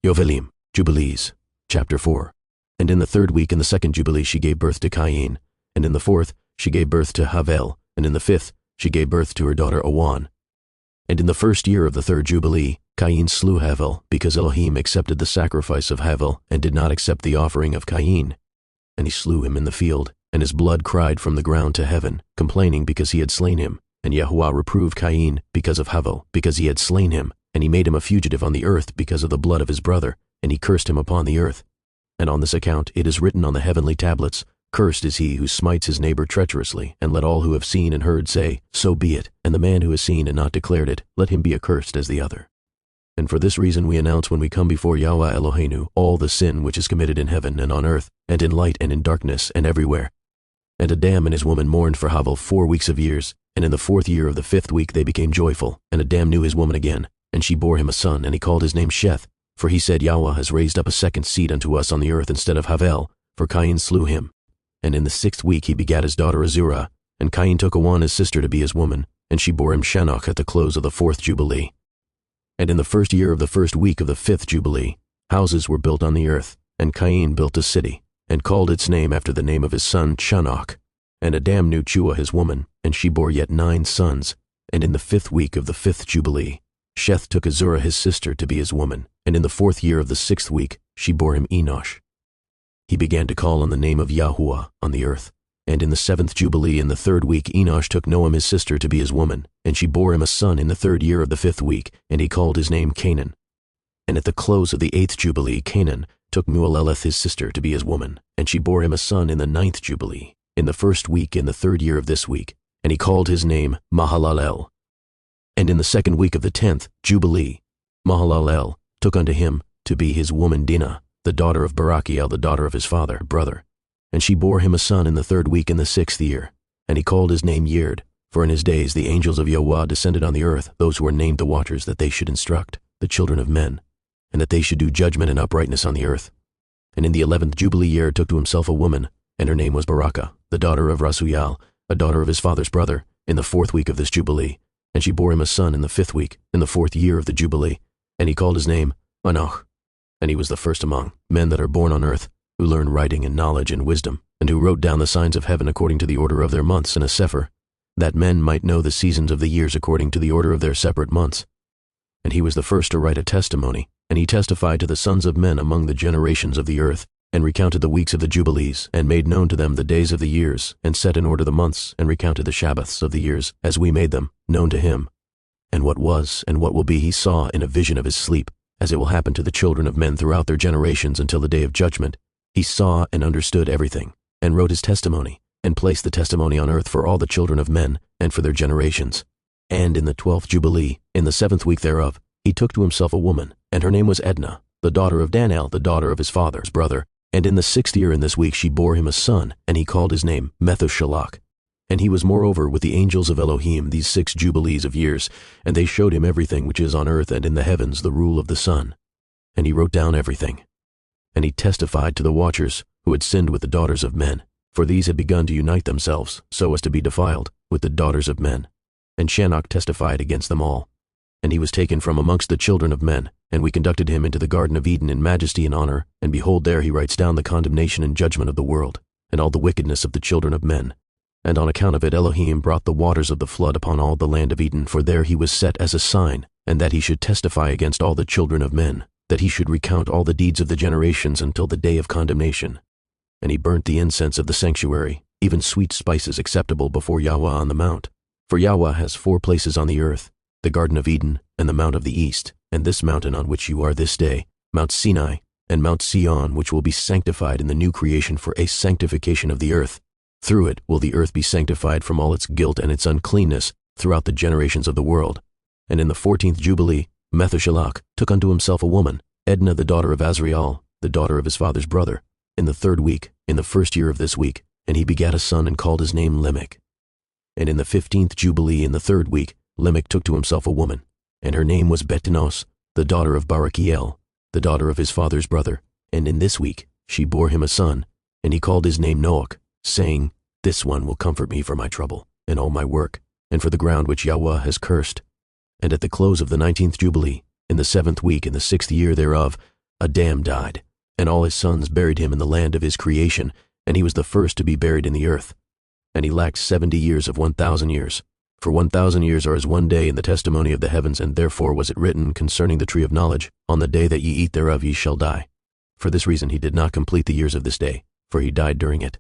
Yovheliym, Jubilees, chapter 4. And in the third week in the second Jubilee she gave birth to Cain, and in the fourth she gave birth to Havel, and in the fifth she gave birth to her daughter Awan. And in the first year of the third Jubilee, Cain slew Havel, because Elohim accepted the sacrifice of Havel, and did not accept the offering of Cain. And he slew him in the field, and his blood cried from the ground to heaven, complaining because he had slain him. And Yahuwah reproved Cain because of Havel, because he had slain him, and he made him a fugitive on the earth because of the blood of his brother, and he cursed him upon the earth. And on this account it is written on the heavenly tablets, Cursed is he who smites his neighbor treacherously, and let all who have seen and heard say, So be it, and the man who has seen and not declared it, let him be accursed as the other. And for this reason we announce when we come before Yahweh Eloheinu all the sin which is committed in heaven and on earth, and in light and in darkness and everywhere. And Adam and his woman mourned for Havel 4 weeks of years, and in the 4th year of the 5th week they became joyful, and Adam knew his woman again, and she bore him a son, and he called his name Sheth, for he said, Yahweh has raised up a second seed unto us on the earth instead of Havel, for Cain slew him. And in the 6th week he begat his daughter Azurah, and Cain took Awan his sister to be his woman, and she bore him Shanoch at the close of the 4th Jubilee. And in the 1st year of the 1st week of the 5th Jubilee, houses were built on the earth, and Cain built a city, and called its name after the name of his son Shanoch. And Adam knew Chua his woman, and she bore yet 9 sons. And in the 5th week of the 5th Jubilee, Sheth took Azurah his sister to be his woman, and in the 4th year of the 6th week she bore him Enosh. He began to call on the name of Yahuwah on the earth. And in the 7th Jubilee in the 3rd week Enosh took Noam his sister to be his woman, and she bore him a son in the 3rd year of the 5th week, and he called his name Canaan. And at the close of the 8th Jubilee Canaan took Mualeleth his sister to be his woman, and she bore him a son in the 9th Jubilee, in the 1st week in the 3rd year of this week, and he called his name Mahalalel. And in the 2nd week of the 10th Jubilee, Mahalalel took unto him to be his woman Dinah, the daughter of Barachiel, the daughter of his brother. And she bore him a son in the 3rd week in the 6th year, and he called his name Yerd, for in his days the angels of Yahweh descended on the earth, those who were named the watchers, that they should instruct the children of men, and that they should do judgment and uprightness on the earth. And in the 11th Jubilee Yerd took to himself a woman, and her name was Barakah, the daughter of Rasuyal, a daughter of his father's brother, in the 4th week of this Jubilee. And she bore him a son in the 5th week, in the 4th year of the Jubilee, and he called his name Anoch. And he was the first among men that are born on earth, who learned writing and knowledge and wisdom, and who wrote down the signs of heaven according to the order of their months in a sefer, that men might know the seasons of the years according to the order of their separate months. And he was the first to write a testimony, and he testified to the sons of men among the generations of the earth, and recounted the weeks of the Jubilees, and made known to them the days of the years, and set in order the months, and recounted the Shabbaths of the years, as we made them, known to him. And what was and what will be he saw in a vision of his sleep, as it will happen to the children of men throughout their generations until the day of judgment. He saw and understood everything, and wrote his testimony, and placed the testimony on earth for all the children of men, and for their generations. And in the 12th Jubilee, in the 7th week thereof, he took to himself a woman, and her name was Edna, the daughter of Danel, the daughter of his father's brother. And in the 6th year in this week she bore him a son, and he called his name Methushelach. And he was moreover with the angels of Elohim these 6 Jubilees of years, and they showed him everything which is on earth and in the heavens, the rule of the sun. And he wrote down everything. And he testified to the watchers, who had sinned with the daughters of men, for these had begun to unite themselves, so as to be defiled, with the daughters of men. And Shanoch testified against them all. And he was taken from amongst the children of men, and we conducted him into the Garden of Eden in majesty and honor, and behold, there he writes down the condemnation and judgment of the world, and all the wickedness of the children of men. And on account of it Elohim brought the waters of the flood upon all the land of Eden, for there he was set as a sign, and that he should testify against all the children of men, that he should recount all the deeds of the generations until the day of condemnation. And he burnt the incense of the sanctuary, even sweet spices acceptable before Yahweh on the mount. For Yahweh has 4 places on the earth, the Garden of Eden, and the Mount of the East, and this mountain on which you are this day, Mount Sinai, and Mount Sion, which will be sanctified in the new creation for a sanctification of the earth. Through it will the earth be sanctified from all its guilt and its uncleanness throughout the generations of the world. And in the 14th Jubilee, Methushelach took unto himself a woman, Edna the daughter of Azriel, the daughter of his father's brother, in the 3rd week, in the 1st year of this week, and he begat a son and called his name Lamech. And in the 15th Jubilee in the 3rd week, Lamech took to himself a woman, and her name was Betnos, the daughter of Barachiel, the daughter of his father's brother, and in this week she bore him a son, and he called his name Noach, saying, This one will comfort me for my trouble, and all my work, and for the ground which Yahweh has cursed. And at the close of the 19th Jubilee, in the 7th week in the 6th year thereof, Adam died, and all his sons buried him in the land of his creation, and he was the first to be buried in the earth. And he lacked 70 years of 1,000 years. For 1,000 years are as one day in the testimony of the heavens, and therefore was it written concerning the tree of knowledge, on the day that ye eat thereof ye shall die. For this reason he did not complete the years of this day, for he died during it.